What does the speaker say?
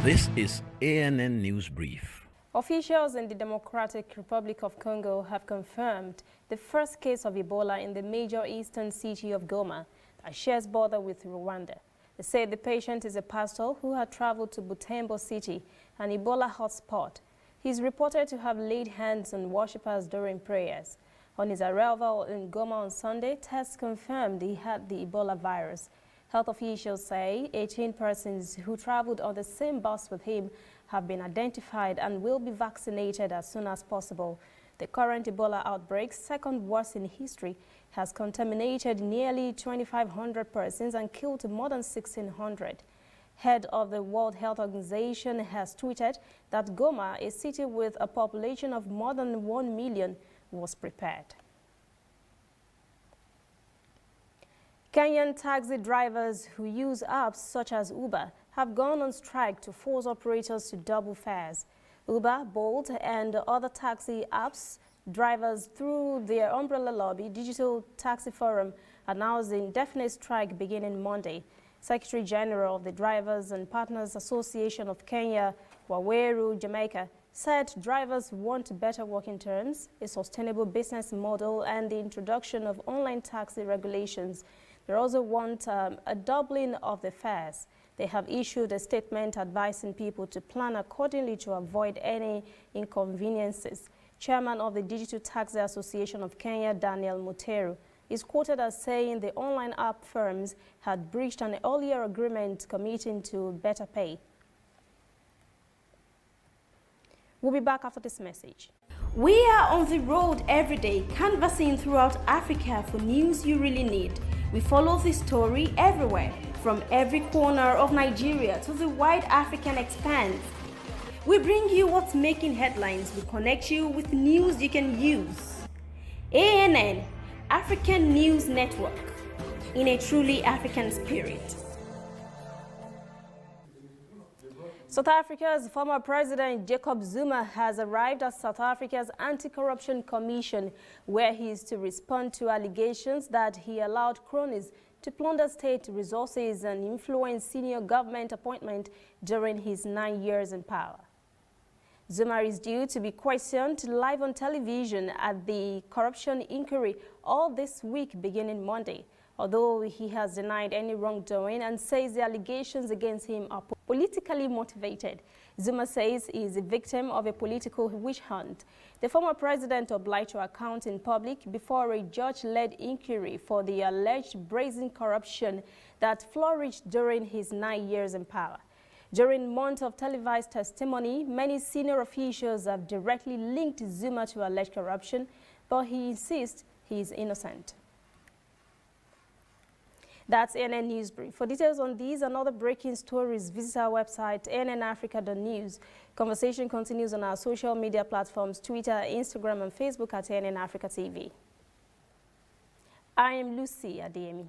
This is ANN News Brief. Officials in the Democratic Republic of Congo have confirmed the first case of Ebola in the major eastern city of Goma that shares border with Rwanda. They say the patient is a pastor who had traveled to Butembo City, an Ebola hotspot. He is reported to have laid hands on worshippers during prayers. On his arrival in Goma on Sunday, tests confirmed he had the Ebola virus. Health officials say 18 persons who traveled on the same bus with him have been identified and will be vaccinated as soon as possible. The current Ebola outbreak, second worst in history, has contaminated nearly 2,500 persons and killed more than 1,600. Head of the World Health Organization has tweeted that Goma, a city with a population of more than 1 million, was prepared. Kenyan taxi drivers who use apps such as Uber have gone on strike to force operators to double fares. Uber, Bolt, and other taxi apps drivers through their umbrella lobby, Digital Taxi Forum, announced the indefinite strike beginning Monday. Secretary General of the Drivers and Partners Association of Kenya, Waweru Jamaica, said drivers want better working terms, a sustainable business model, and the introduction of online taxi regulations. They also want a doubling of the fares. They have issued a statement advising people to plan accordingly to avoid any inconveniences. Chairman of the Digital Taxi Association of Kenya, Daniel Muteru, is quoted as saying the online app firms had breached an earlier agreement committing to better pay. We'll be back after this message. We are on the road every day, canvassing throughout Africa for news you really need. We follow the story everywhere, from every corner of Nigeria to the wide African expanse. We bring you what's making headlines. We connect you with news you can use. ANN, African News Network, in a truly African spirit. South Africa's former president Jacob Zuma has arrived at South Africa's Anti-Corruption Commission, where he is to respond to allegations that he allowed cronies to plunder state resources and influence senior government appointment during his 9 years in power. Zuma is due to be questioned live on television at the corruption inquiry all this week beginning Monday, although he has denied any wrongdoing and says the allegations against him are politically motivated. Zuma says he is a victim of a political witch hunt. The former president obliged to account in public before a judge-led inquiry for the alleged brazen corruption that flourished during his 9 years in power. During months of televised testimony, many senior officials have directly linked Zuma to alleged corruption, but he insists he is innocent. That's ANN News Brief. For details on these and other breaking stories, visit our website, annafrica.news. Conversation continues on our social media platforms, Twitter, Instagram, and Facebook at ANN Africa TV. I am Lucy Adeyemi.